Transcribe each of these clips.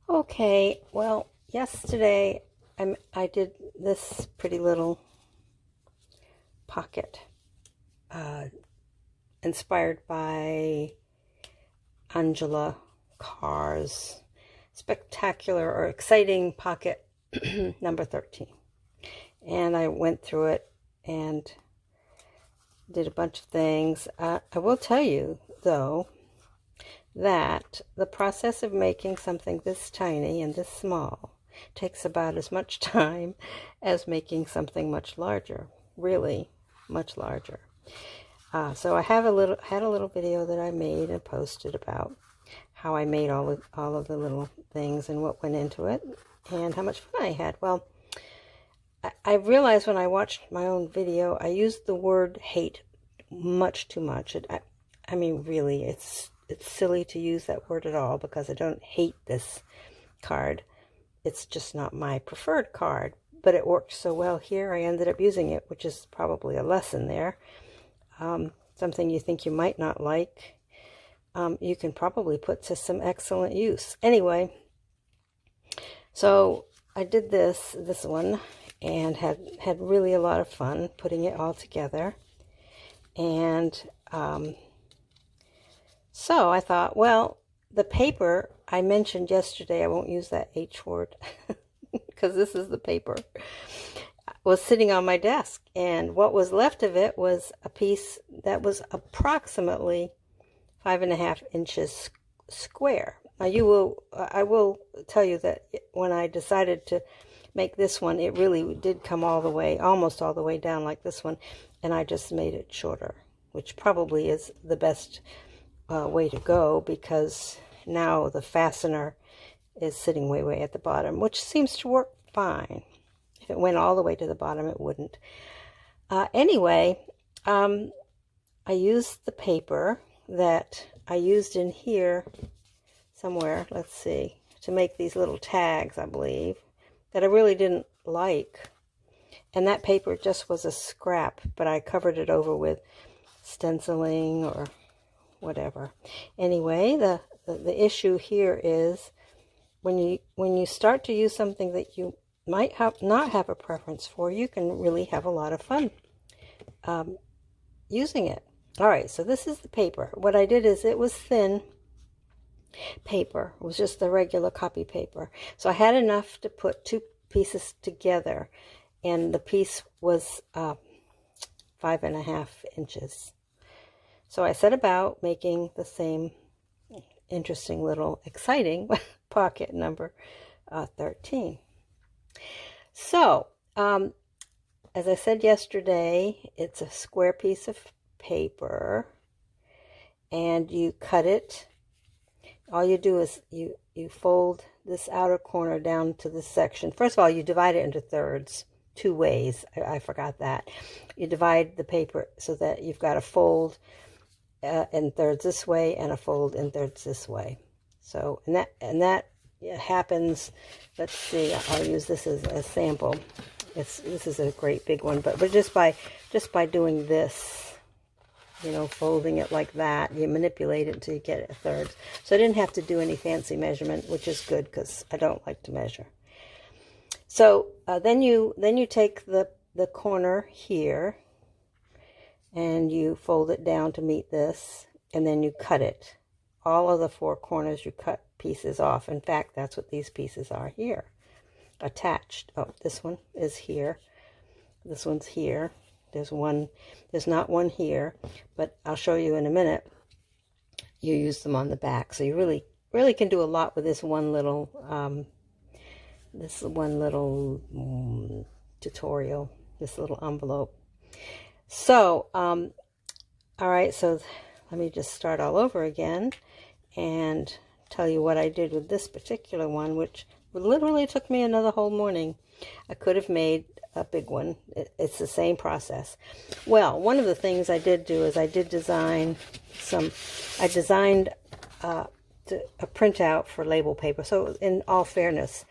Okay, well, yesterday I did this pretty little pocket, uh, inspired by Angela Carr's spectacular or exciting pocket number 13. And I went through it and did a bunch of things. I will tell you, though, that the process of making something this tiny and this small takes about as much time as making something much larger, really much larger. So I had a little video that I made and posted about how I made all of the little things and what went into it and how much fun I had. Well, I realized when I watched my own video, I used the word hate much too much. I mean, really, it's silly to use that word at all because I don't hate this card. It's just not my preferred card, but it worked so well here, I ended up using it, which is probably a lesson there. Something you think you might not like, you can probably put to some excellent use. Anyway, so I did this one and had really a lot of fun putting it all together. And so I thought, well, the paper I mentioned yesterday, I won't use that H word because this is the paper, was sitting on my desk. And what was left of it was a piece that was approximately 5.5 inches square. Now I will tell you that when I decided to make this one, it really did come almost all the way down like this one, and I just made it shorter, which probably is the best way to go, because now the fastener is sitting way at the bottom, which seems to work fine. If it went all the way to the bottom, it wouldn't. Anyway, I used the paper that I used in here somewhere, let's see, to make these little tags, I believe, that I really didn't like. And that paper just was a scrap, but I covered it over with stenciling or whatever. Anyway, the issue here is when you start to use something that you might not have a preference for, you can really have a lot of fun using it. All right, so this is the paper. What I did is, it was thin paper. It was just the regular copy paper. So I had enough to put two pieces together, and the piece was 5.5 inches. So I set about making the same interesting little exciting pocket number 13. So, as I said yesterday, it's a square piece of paper, and you cut it. All you do is you fold this outer corner down to this section. First of all, you divide it into thirds, 2 ways. I forgot that. You divide the paper so that you've got a fold in thirds this way and a fold in thirds this way. So, and that happens. Let's see. I'll use this as a sample. This is a great big one, but just by doing this, you know, folding it like that, you manipulate it until you get it a third. So I didn't have to do any fancy measurement, which is good because I don't like to measure. So then you take the corner here and you fold it down to meet this, and then you cut it. All of the 4 corners you cut pieces off. In fact, that's what these pieces are here, attached. Oh, this one is here. This one's here. There's not one here, but I'll show you in a minute. You use them on the back, so you really can do a lot with this one little tutorial, this little envelope. So all right, so let me just start all over again and tell you what I did with this particular one, which literally took me another whole morning. I could have made a big one. It's the same process. Well, one of the things I did do is I designed a printout for label paper. So in all fairness,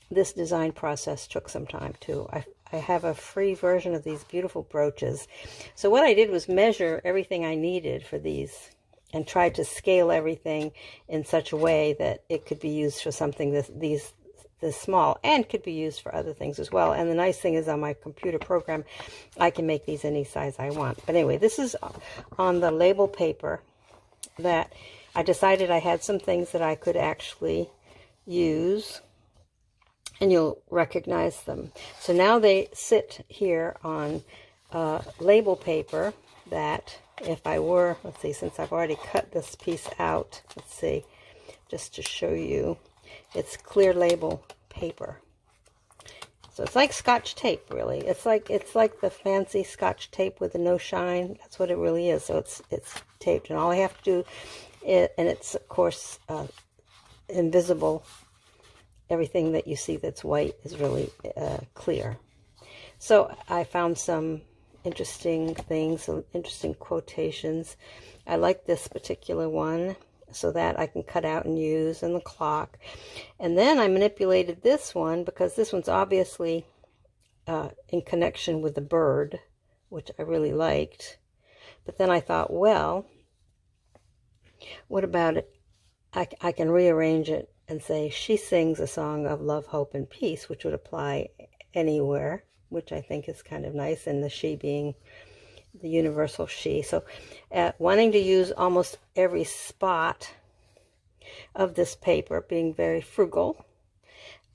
this design process took some time too. I have a free version of these beautiful brooches. So what I did was measure everything I needed for these and tried to scale everything in such a way that it could be used for something this small, and could be used for other things as well. And the nice thing is, on my computer program, I can make these any size I want. But anyway, this is on the label paper that I decided I had some things that I could actually use, and you'll recognize them. So now they sit here on label paper that if I were, let's see, since I've already cut this piece out, let's see, just to show you, it's clear label paper. So it's like Scotch tape, really. It's like the fancy Scotch tape with the no shine. That's what it really is. So it's taped, and all I have to do, and it's of course invisible. Everything that you see that's white is really clear. So I found some interesting things, some interesting quotations. I like this particular one, so that I can cut out and use, and the clock. And then I manipulated this one because this one's obviously in connection with the bird, which I really liked. But then I thought, well, what about it? I can rearrange it and say, she sings a song of love, hope, and peace, which would apply anywhere, which I think is kind of nice, and the she being the universal she. So wanting to use almost every spot of this paper, being very frugal,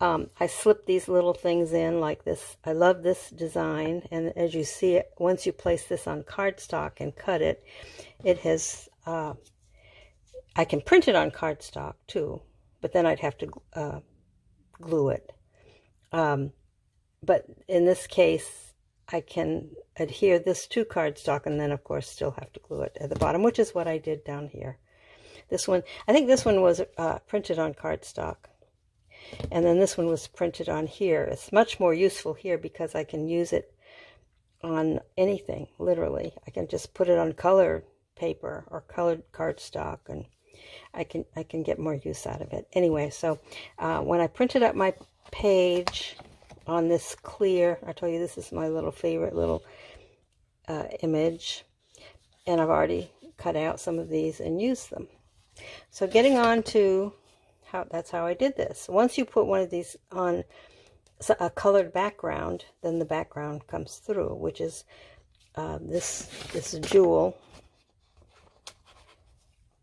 I slipped these little things in like this. I love this design, and as you see it, once you place this on cardstock and cut it, it has, I can print it on cardstock too, but then I'd have to glue it. But in this case, I can adhere this to cardstock, and then of course still have to glue it at the bottom, which is what I did down here. This one, I think this one was printed on cardstock, and then this one was printed on here. It's much more useful here because I can use it on anything, literally. I can just put it on colored paper or colored cardstock, and I can get more use out of it. Anyway, so when I printed up my page on this clear, I told you this is my little favorite little image, and I've already cut out some of these and used them. So getting on to that's how I did this. Once you put one of these on a colored background, then the background comes through, which is this jewel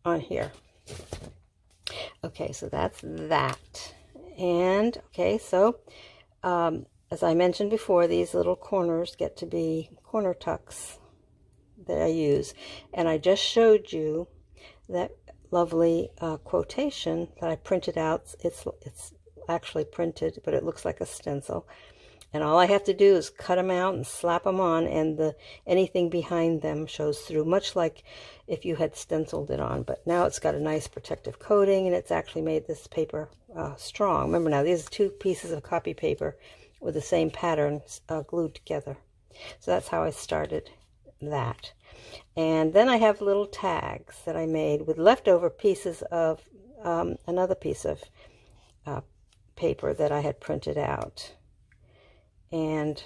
on here. Okay, so that's that. And okay, so as I mentioned before, these little corners get to be corner tucks that I use, and I just showed you that lovely quotation that I printed out. It's actually printed, but it looks like a stencil, and all I have to do is cut them out and slap them on, and anything behind them shows through, much like if you had stenciled it on. But now it's got a nice protective coating, and it's actually made this paper strong. Remember, now these are two pieces of copy paper with the same pattern glued together. So that's how I started that. And then I have little tags that I made with leftover pieces of another piece of paper that I had printed out. And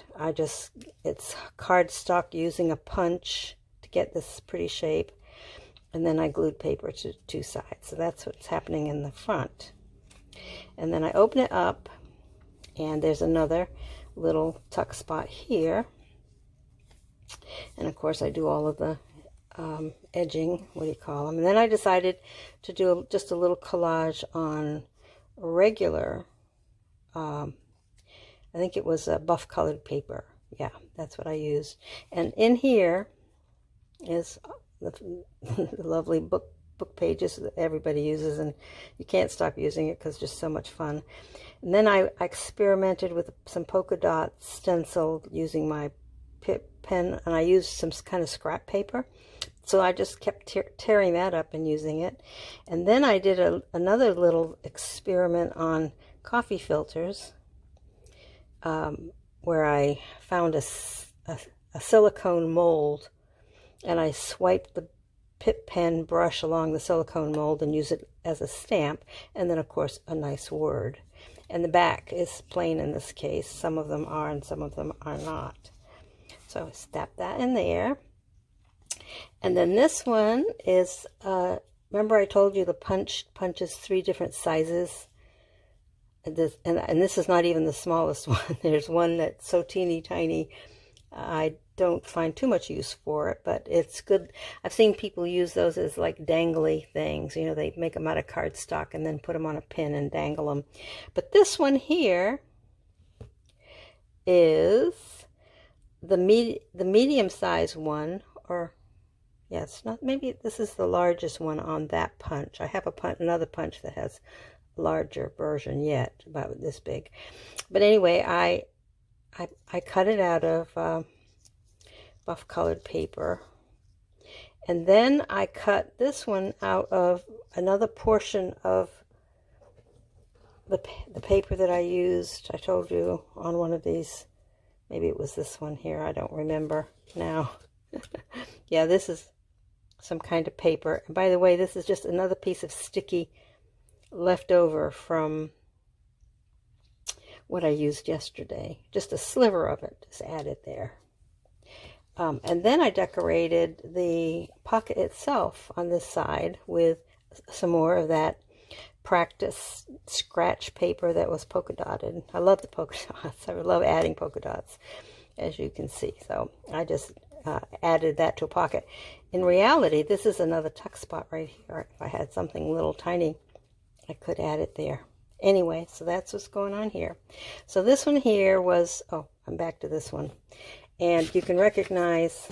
it's cardstock using a punch to get this pretty shape. And then I glued paper to two sides. So that's what's happening in the front. And then I open it up, and there's another little tuck spot here. And of course I do all of the edging, what do you call them? And then I decided to do just a little collage on regular, I think it was buff colored paper. Yeah, that's what I used. And in here is the lovely book pages that everybody uses, and you can't stop using it because it's just so much fun. And then I experimented with some polka dot stencil using my pen, and I used some kind of scrap paper, so I just kept tearing that up and using it. And then I did another little experiment on coffee filters, where I found a silicone mold, and I swiped the pen brush along the silicone mold and use it as a stamp, and then of course a nice word. And the back is plain in this case. Some of them are and some of them are not. So I stamped that in there. And then this one is, remember I told you the punches 3 different sizes? And this is not even the smallest one. There's one that's so teeny tiny, I don't find too much use for it, but it's good. I've seen people use those as like dangly things. You know, they make them out of cardstock and then put them on a pin and dangle them. But this one here is the medium size one, or yes, not, maybe this is the largest one on that punch. I have another punch that has a larger version yet, about this big. But anyway, I cut it out of buff colored paper, and then I cut this one out of another portion of the paper that I used. I told you on one of these, maybe it was this one here, I don't remember now. Yeah, this is some kind of paper. And by the way, this is just another piece of sticky leftover from what I used yesterday. Just a sliver of it, just added there. And then I decorated the pocket itself on this side with some more of that practice scratch paper that was polka dotted. I love the polka dots. I love adding polka dots, as you can see. So I just added that to a pocket. In reality, this is another tuck spot right here. If I had something little tiny, I could add it there. Anyway, so that's what's going on here. So this one here was, oh, I'm back to this one. And you can recognize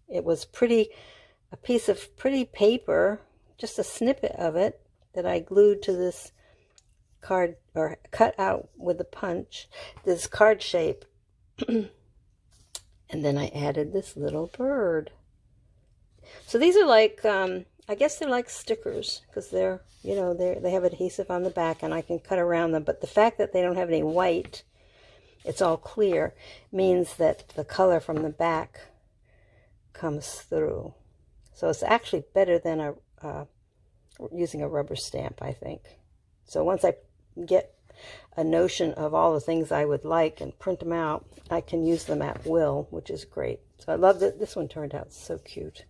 it was a piece of pretty paper, just a snippet of it that I glued to this card, or cut out with the punch, this card shape. And then I added this little bird. So these are like, I guess they're like stickers, because they're, you know, they have adhesive on the back and I can cut around them. But the fact that they don't have any white, it's all clear, means that the color from the back comes through. So it's actually better than using a rubber stamp, I think. So once I get a notion of all the things I would like and print them out, I can use them at will, which is great. So I love that this one turned out so cute.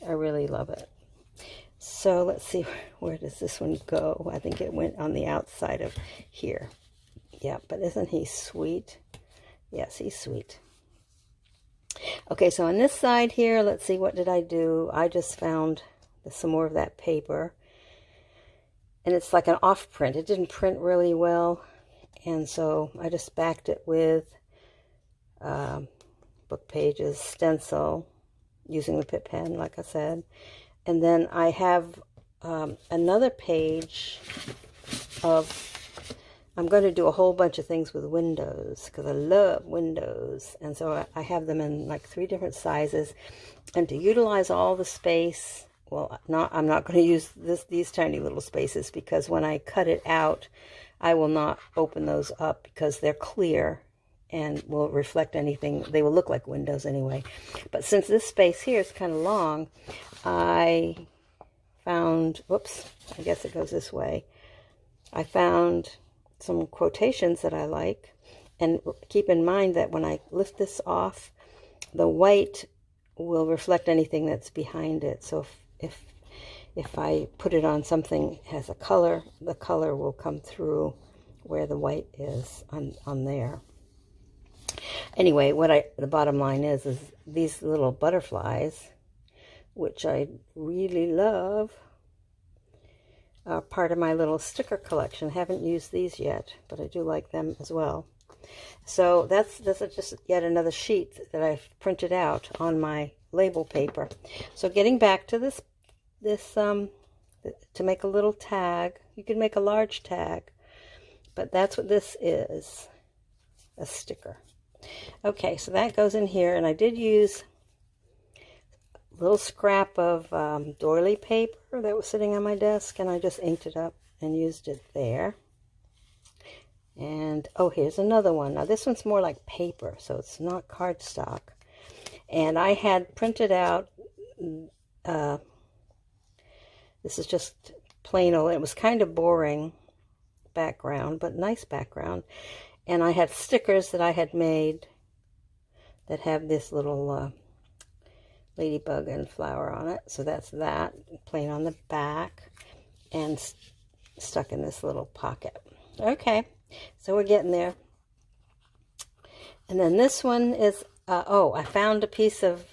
I really love it. So let's see, where does this one go? I think it went on the outside of here. Yeah, but isn't he sweet? Yes, he's sweet. Okay, so on this side here, let's see, what did I do? I just found some more of that paper. And it's like an off print. It didn't print really well. And so I just backed it with book pages, stencil, using the Pip pen, like I said. And then I have another page of, I'm going to do a whole bunch of things with windows, because I love windows. And so I have them in like 3 different sizes. And to utilize all the space, well, I'm not going to use these tiny little spaces, because when I cut it out, I will not open those up, because they're clear and will reflect anything. They will look like windows anyway. But since this space here is kind of long, I found, whoops, I guess it goes this way. I found some quotations that I like. And keep in mind that when I lift this off, the white will reflect anything that's behind it. So if I put it on something that has a color, the color will come through where the white is on there. Anyway, the bottom line is these little butterflies, which I really love, are part of my little sticker collection. Haven't used these yet, but I do like them as well. So that's just yet another sheet that I've printed out on my label paper. So getting back to this to make a little tag, you can make a large tag, but that's what this is, a sticker. Okay, so that goes in here, and I did use a little scrap of doily paper that was sitting on my desk, and I just inked it up and used it there. And oh, here's another one. Now this one's more like paper, so it's not cardstock. And I had printed out, this is just plain old, it was kind of boring background, but nice background. And I had stickers that I had made that have this little ladybug and flower on it. So that's that, plain on the back and stuck in this little pocket. Okay, so we're getting there. And then this one is, oh, I found a piece of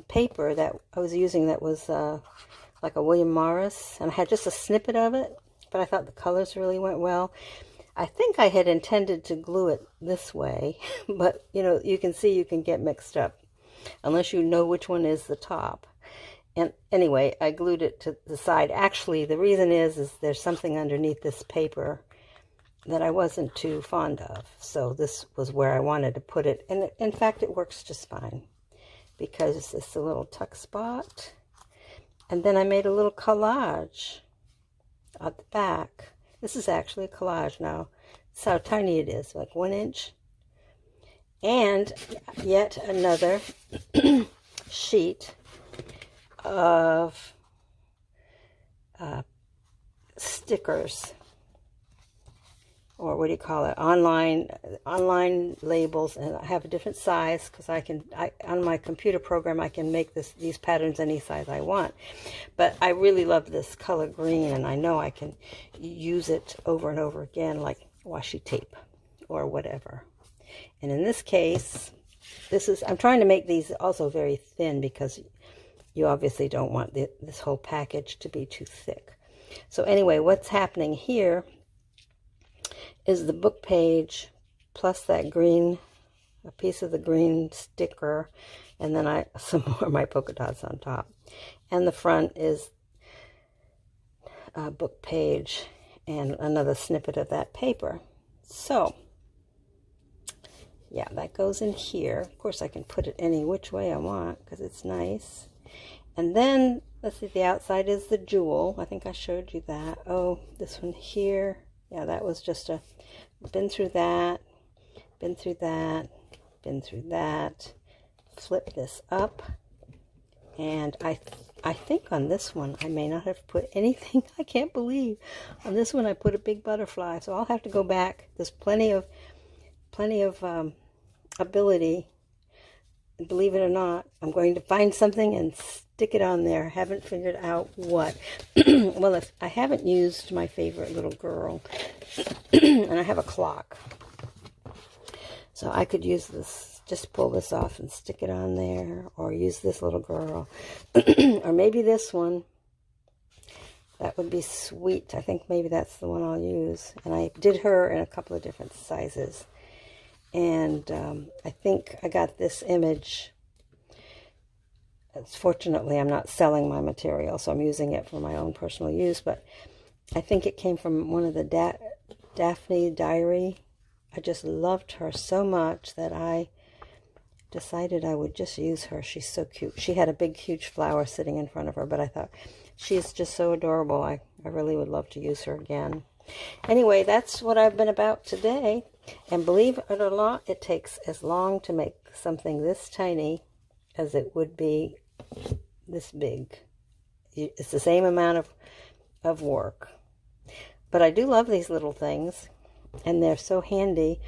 paper that I was using that was like a William Morris, and I had just a snippet of it, but I thought the colors really went well. I think I had intended to glue it this way, but you know, you can see you can get mixed up unless you know which one is the top. And anyway, I glued it to the side. Actually, the reason is there's something underneath this paper that I wasn't too fond of. So this was where I wanted to put it. And in fact, it works just fine because it's a little tuck spot. And then I made a little collage at the back. This is actually a collage now. That's how tiny it is, like 1 inch. And yet another sheet of stickers, or what do you call it, online labels. And I have a different size because on my computer program I can make these patterns any size I want. But I really love this color green, and I know I can use it over and over again like washi tape or whatever. And in this case, I'm trying to make these also very thin because you obviously don't want this whole package to be too thick. So anyway, what's happening here is the book page plus that green, a piece of the green sticker, and then some more of my polka dots on top. And the front is a book page and another snippet of that paper. So yeah, that goes in here. Of course, I can put it any which way I want because it's nice. And then, let's see, the outside is the jewel. I think I showed you that. Oh, this one here. Yeah, that was just been through that, been through that, been through that. Flip this up. And I think on this one, I may not have put anything. I can't believe. On this one, I put a big butterfly. So I'll have to go back. There's plenty of ability. Believe it or not, I'm going to find something and stick it on there. Haven't figured out what. Well, if I haven't used my favorite little girl, and I have a clock, so I could use this, just pull this off and stick it on there, or use this little girl, or maybe this one. That would be sweet. I think maybe that's the one I'll use. And I did her in a couple of different sizes. And I think I got this image. Fortunately, I'm not selling my material, so I'm using it for my own personal use. But I think it came from one of the Daphne Diary. I just loved her so much that I decided I would just use her. She's so cute. She had a big, huge flower sitting in front of her, but I thought she's just so adorable. I really would love to use her again. Anyway, that's what I've been about today. And believe it or not, it takes as long to make something this tiny as it would be this big. It's the same amount of work. But I do love these little things, and they're so handy.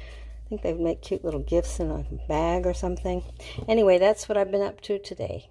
I think they would make cute little gifts in a bag or something. Anyway, that's what I've been up to today.